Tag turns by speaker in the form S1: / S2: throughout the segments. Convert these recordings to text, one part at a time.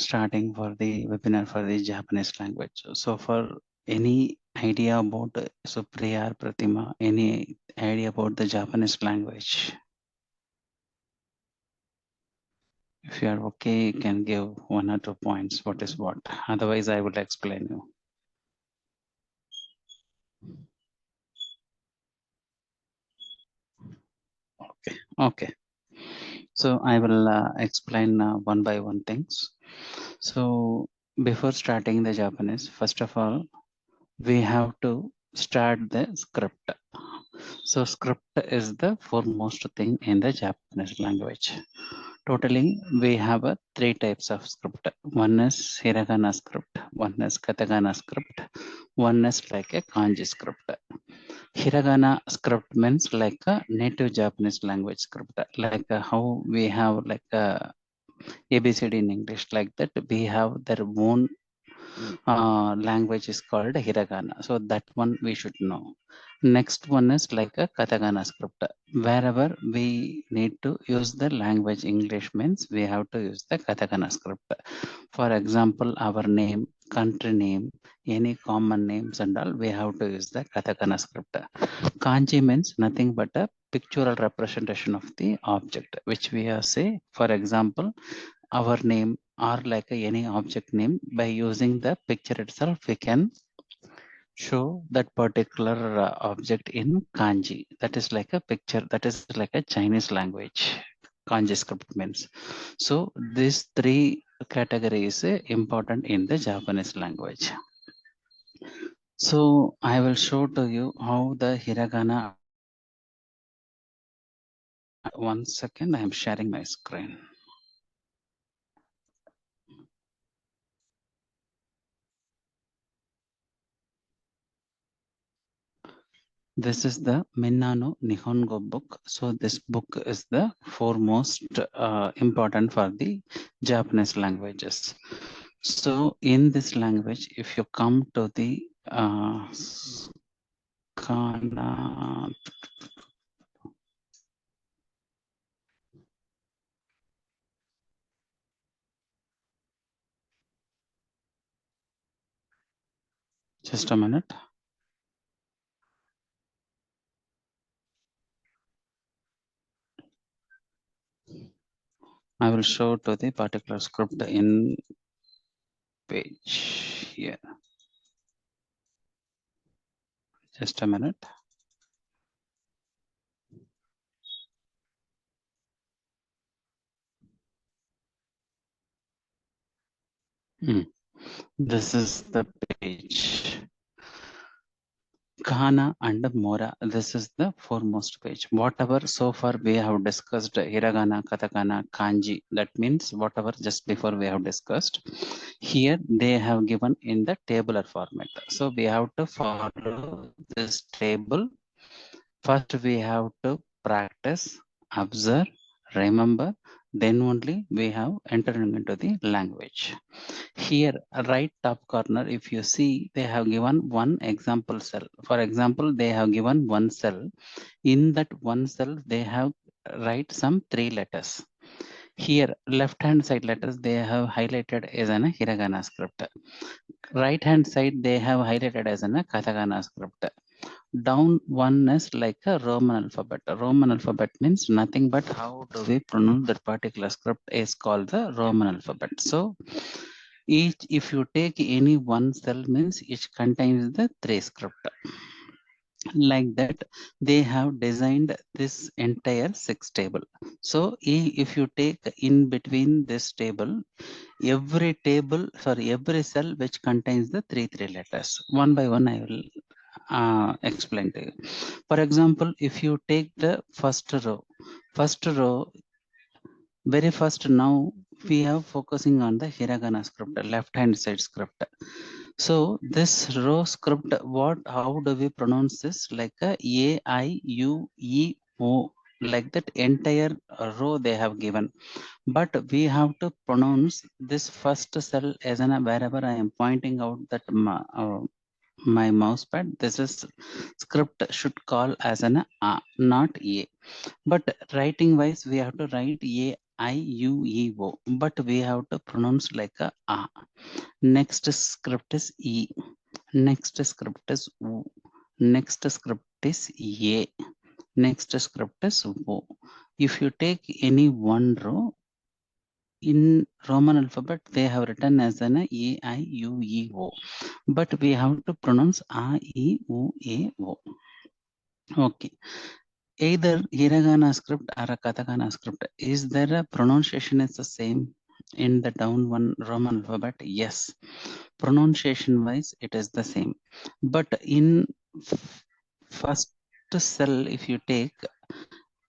S1: starting for the webinar for the Japanese language. So for any idea about Supriya or Pratima, any idea about the Japanese language? If you are okay, you can give 1 or 2 points. What is what? Otherwise, I will explain you. Okay. So I will explain one by one things. So before starting the Japanese, first of all, we have to start the script. So script is the foremost thing in the Japanese language. Totally, we have 3 types of script. One is hiragana script, one is katagana script, one is like a kanji script. Hiragana script means like a native Japanese language script, like how we have like a ABCD in English, like that we have their own language is called hiragana. So that one we should know. Next one is like a katagana script. Wherever we need to use the language English means we have to use the katagana script. For example, our name, country name, any common names and all, we have to use the katakana script. Kanji means nothing but a pictorial representation of the object, which we are say, for example, our name or like any object name. By using the picture itself, we can show that particular object in kanji. That is like a picture, that is like a Chinese language. Kanji script means. So these 3 categories important in the Japanese language. So I will show to you how the hiragana. 1 second, I am sharing my screen. This is the Minna Nihongo book. So this book is the foremost important for the Japanese languages. So in this language, if you come to the kana, just a minute. I will show to the particular script in page here. Just a minute. This is the page. Kana and Mora. This is the foremost page. Whatever so far we have discussed, hiragana, katakana, kanji, that means whatever just before we have discussed, here they have given in the tabular format. So we have to follow this table. First we have to practice, observe, remember, then only we have entered into the language. Here, right top corner, if you see, they have given one example cell. For example, they have given one cell. In that one cell, they have write some 3 letters. Here, left-hand side letters, they have highlighted as an hiragana script. Right-hand side, they have highlighted as an katakana script. Down one is like a Roman alphabet. A Roman alphabet means nothing but how do we pronounce that particular script is called the Roman alphabet. So each, if you take any one cell means each contains the 3 script. Like that, they have designed this entire 6 table. So if you take in between this table, every cell which contains the 3 letters. One by one, I will explain to you. For example, if you take the first row, very first now we are focusing on the hiragana script, left hand side script. So this row script, how do we pronounce this? Like a I U E O, like that entire row they have given. But we have to pronounce this first cell as an wherever I am pointing out that my mouse pad, this is script should call as an not A. But writing wise, we have to write A-I-U-E-O, but we have to pronounce like a A. Next script is E. Next script is U. Next script is A. Next script is O. If you take any one row, in Roman alphabet, they have written as an A-I-U-E-O, but we have to pronounce A-E-U-A-O. Okay. Either hiragana script or a katakana script. Is there a pronunciation is the same in the down one Roman alphabet? Yes. Pronunciation wise, it is the same. But in first cell, if you take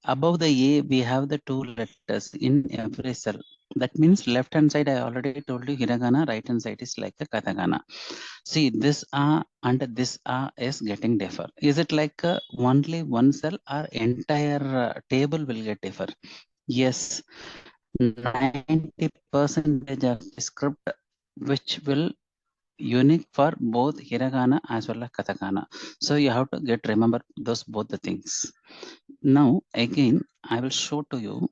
S1: above the A, we have the two letters in every cell. That means left hand side, I already told you hiragana, right hand side is like a katakana. See, this A and this A is getting differ. Is it like only one cell or entire table will get differ? Yes, 90% of the script which will unique for both hiragana as well as katakana. So you have to get remember those both the things. Now again, I will show to you.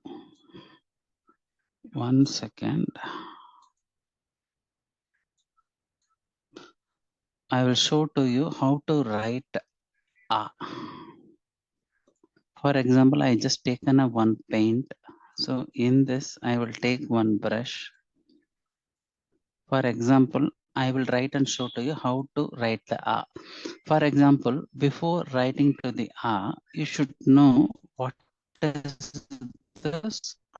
S1: 1 second. I will show to you how to write A. For example, I just taken a one paint. So in this, I will take one brush. For example, I will write and show to you how to write the A. For example, before writing to the A, you should know what is the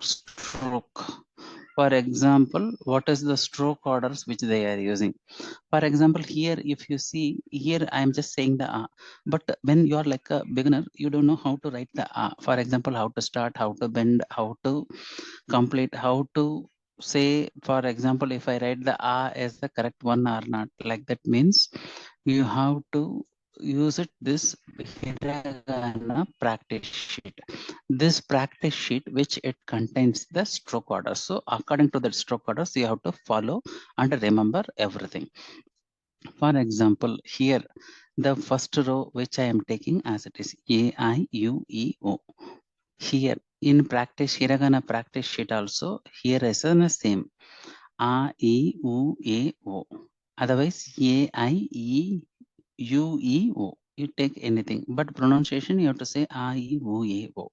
S1: stroke. For example, what is the stroke orders which they are using. For example, here, if you see, here I am just saying the A. But when you are like a beginner, you don't know how to write the A. For example, how to start, how to bend, how to complete, how to say, for example, if I write the A as the correct one or not, like that means you have to use it this hiragana practice sheet. This practice sheet which it contains the stroke order. So according to the stroke orders, you have to follow and remember everything. For example, here the first row which I am taking as it is A-I-U-E-O. Here in practice, hiragana practice sheet also, here is the same A-E-U-A-O. Otherwise, A-I-E-U-E-O. You take anything, but pronunciation you have to say A-E-U-A-O.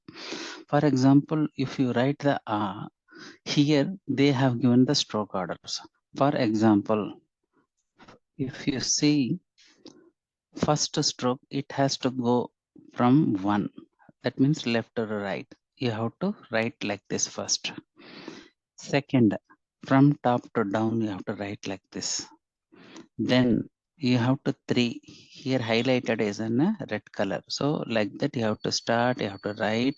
S1: For example, if you write the A, here they have given the stroke orders. For example, if you see first stroke, it has to go from 1. That means left to right. You have to write like this first. Second, from top to down, you have to write like this. Then you have to 3. Here highlighted is in a red color. So like that you have to start, you have to write,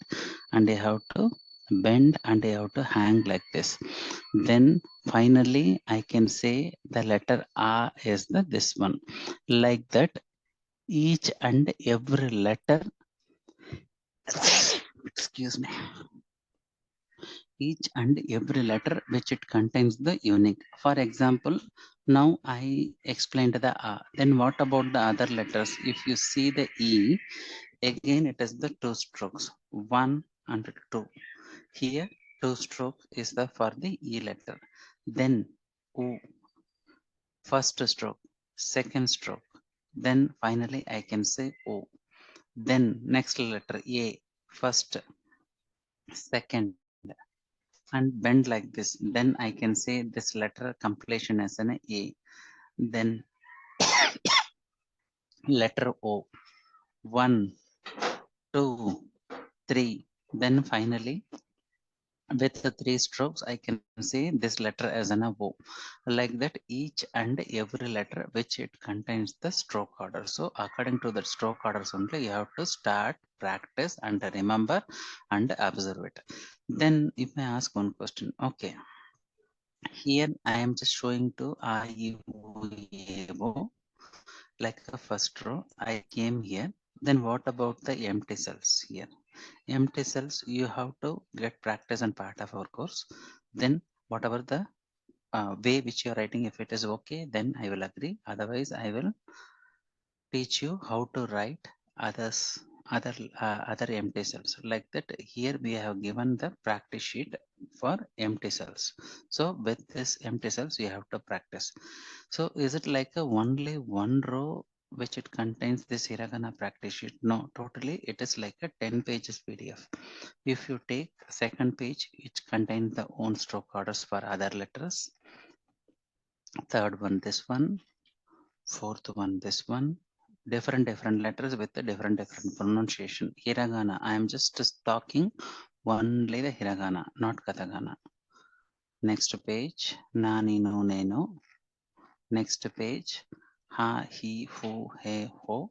S1: and you have to bend, and you have to hang like this. Then finally, I can say the letter A is the this one. Like that, each and every letter, excuse me, each and every letter which it contains the unique. For example, now I explained the A. Then what about the other letters? If you see the E, again it is the 2 strokes, 1 and 2. Here 2 strokes is the for the E letter. Then O, first stroke, second stroke. Then finally I can say O. Then next letter A, first, second, and bend like this. Then I can say this letter completion as an A. Then letter O, 1, 2, 3. Then finally, with the 3 strokes, I can say this letter as an O. Like that, each and every letter which it contains the stroke order. So according to the stroke orders only, you have to start, practice, and remember and observe it. Then if I ask one question, okay, here I am just showing to IUAO like a first row. I came here. Then what about the empty cells here? Empty cells, you have to get practice and part of our course. Then whatever the way which you are writing, if it is okay, then I will agree. Otherwise, I will teach you how to write other empty cells. Like that, here we have given the practice sheet. for empty cells. So with this empty cells, you have to practice. So is it like a only one row which it contains this hiragana practice sheet? No, totally it is like a 10 pages PDF. If you take second page, it contains the own stroke orders for other letters. Third one, this one. Fourth one, this one. Different letters with a different pronunciation. Hiragana. I am just talking only the hiragana, not katagana. Next page, nani no neno. Next page, ha he hu he ho.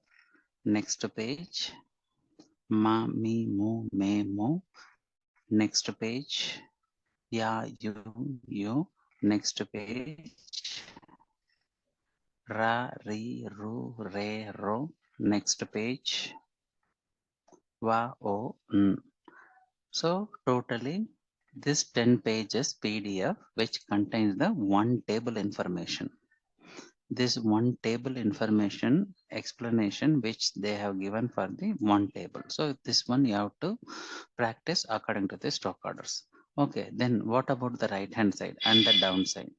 S1: Next page, ma mi mu me mo. Next page, ya you you. Next page, ra ri ru re ro. Next page, wa o n. So totally this 10 pages PDF which contains the one table information. This one table information explanation which they have given for the one table. So this one you have to practice according to the stock orders. Okay, then what about the right hand side and the downside?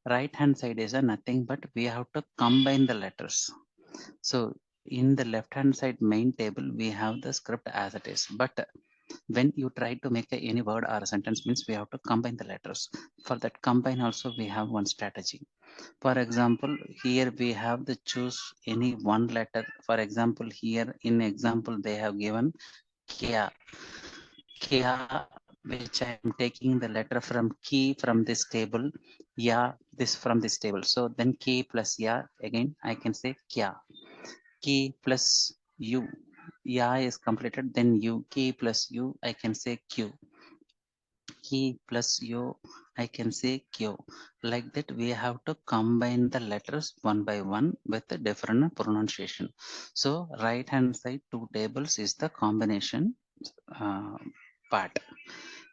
S1: Right hand side is a nothing but we have to combine the letters. So in the left hand side main table we have the script as it is, but when you try to make any word or a sentence means we have to combine the letters. For that combine also we have one strategy. For example, here we have to choose any one letter. For example, here in example they have given kya. Kya, which I am taking the letter from key from this table, ya this from this table. So then key plus ya, again I can say kya. Key plus u, ya is completed, then u, key plus u I can say q. Key plus u I can say q. Like that we have to combine the letters one by one with a different pronunciation. So right hand side two tables is the combination uh, part.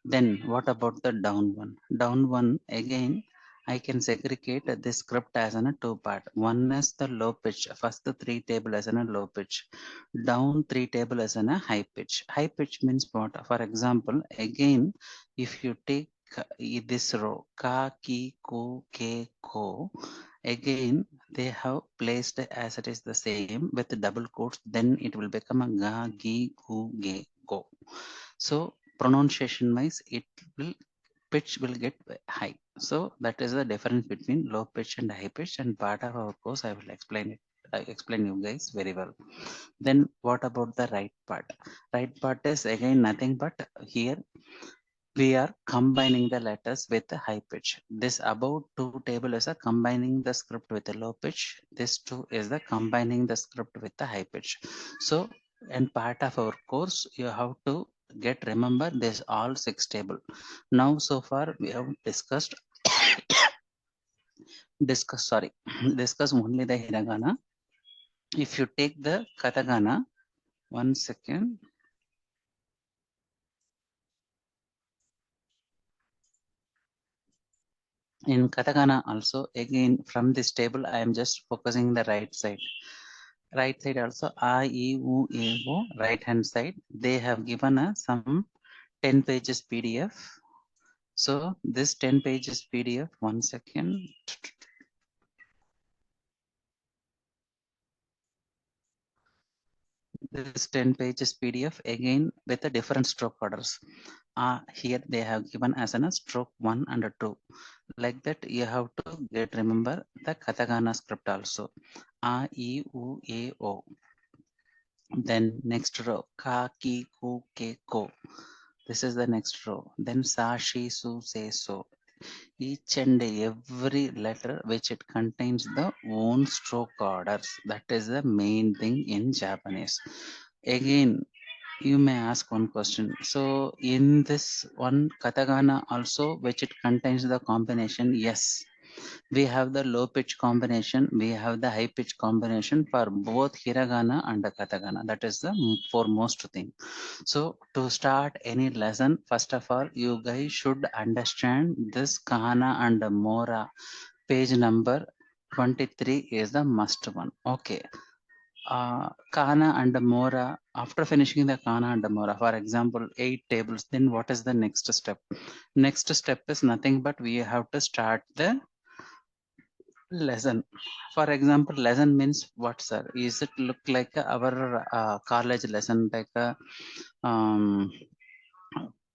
S1: Then what about the down one? Down one again I can segregate this script as a two part. One is the low pitch, first the three table as a low pitch, down three table as a high pitch. High pitch means what? For example, again if you take this row ka ki ko ke ko, again they have placed as it is the same with double quotes, then it will become a ga gi gu ge go. So pronunciation wise it will pitch will get high. So that is the difference between low pitch and high pitch, and part of our course I will explain it. I explain you guys very well. Then what about the right part? Right part is again nothing but here we are combining the letters with a high pitch. This above two table is a combining the script with a low pitch. This two is the combining the script with a high pitch. So and part of our course you have to get remember this all six table. Now so far we have discuss sorry discuss only the hiragana. If you take the katagana, one second. In katakana also again from this table I am just focusing the right side. Right side also a e u a o. Right hand side they have given us some 10 pages PDF. So this 10 pages PDF, one second. This 10 pages PDF again with a different stroke orders. Here they have given as a stroke 1 and 2. Like that you have to get remember the katakana script also. A E U A O. Then next row ka ki ku ke ko. This is the next row. Then sa shi su se so. Each and every letter which it contains the own stroke orders. That is the main thing in Japanese. Again, you may ask one question. So in this one katakana also which it contains the combination, yes, we have the low pitch combination, we have the high pitch combination for both hiragana and the katakana. That is the foremost thing. So to start any lesson, first of all you guys should understand this kahana and mora page number 23 is the must one. Okay, kana and mora. After finishing the kana and mora, for example, 8 tables, then what is the next step? Next step is nothing but we have to start the lesson. For example, lesson means what, sir? Is it look like our college lesson, like a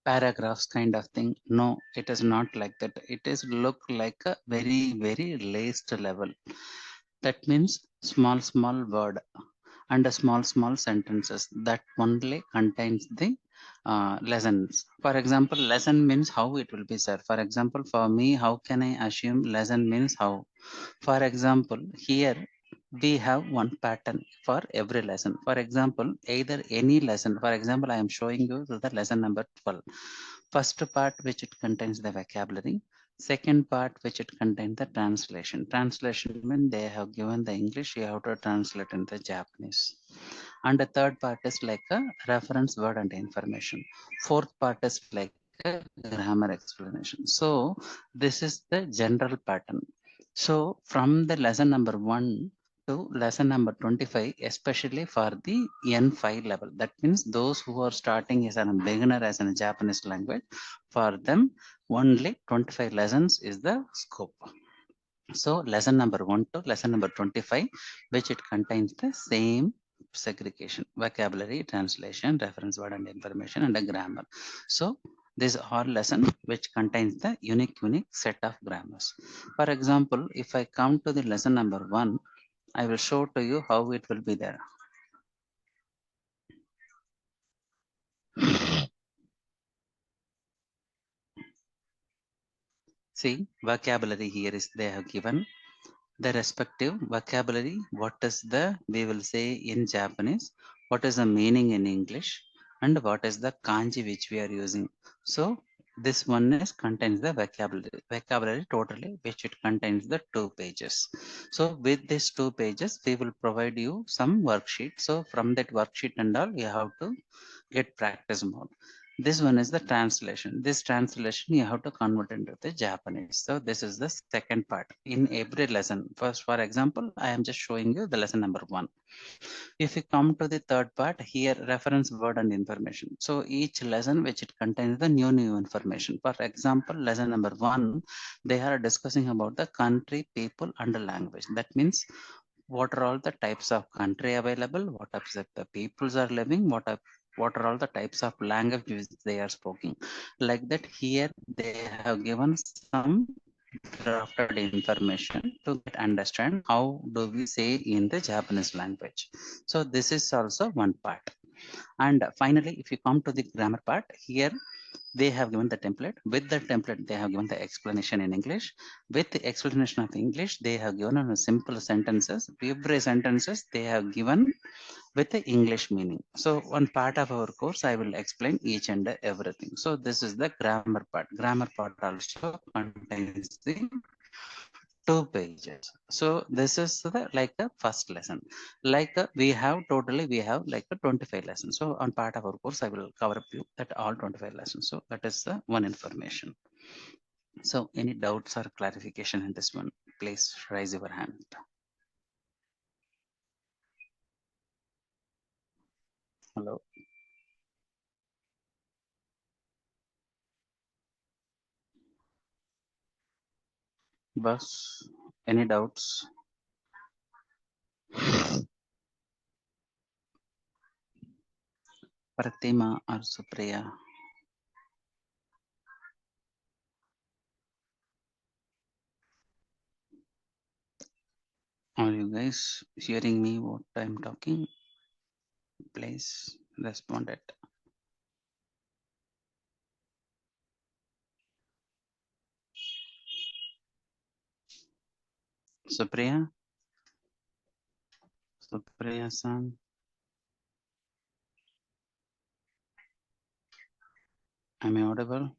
S1: paragraphs kind of thing? No, it is not like that. It is look like a very laced level. That means small word and a small sentences that only contains the lessons. For example, lesson means how it will be, sir. For example, for me, how can I assume lesson means how? For example, here we have one pattern for every lesson. For example, either any lesson, for example, I am showing you the lesson number 12. First part which it contains the vocabulary. Second part which it contains the translation. Translation means they have given the English, you have to translate in the Japanese. And the third part is like a reference word and information. Fourth part is like a grammar explanation. So this is the general pattern. So from the lesson number 1 to lesson number 25, especially for the N5 level, that means those who are starting as a beginner as a Japanese language, for them only 25 lessons is the scope. So lesson number 1 to lesson number 25, which it contains the same segregation: vocabulary, translation, reference word and information, and a grammar. So these are lesson which contains the unique set of grammars. For example, if I come to the lesson number 1, I will show to you how it will be there. See, vocabulary here is they have given the respective vocabulary. What is the, we will say in Japanese, what is the meaning in English, and what is the kanji which we are using. So this one is contains the vocabulary totally, which it contains the 2 pages. So with these 2 pages, we will provide you some worksheet. So from that worksheet and all, you have to get practice mode. This one is the translation. This translation you have to convert into the Japanese. So this is the second part in every lesson. First, for example, I am just showing you the lesson number 1. If you come to the third part, here reference word and information. So each lesson which it contains the new information. For example, lesson number 1, they are discussing about the country, people, and the language. That means what are all the types of country available, what types of the peoples are living, what are all the types of language they are speaking. Like that, here they have given some drafted information to get understand how do we say in the Japanese language. So this is also one part. And finally, if you come to the grammar part, here they have given the template. With the template, they have given the explanation in English. With the explanation of English, they have given a simple sentences. Every sentences they have given with the English meaning. So one part of our course, I will explain each and everything. So this is the grammar part. Grammar part also contains the 2 pages. So this is the like a first lesson. Like we have like a 25 lessons. So on part of our course, I will cover up you that all 25 lessons. So that is the one information. So any doubts or clarification in this one, please raise your hand. Hello. Bus, any doubts? Pratima or Supriya? Are you guys hearing me what I'm talking? Please respond it. Supriya? Supriya-san? Am I audible?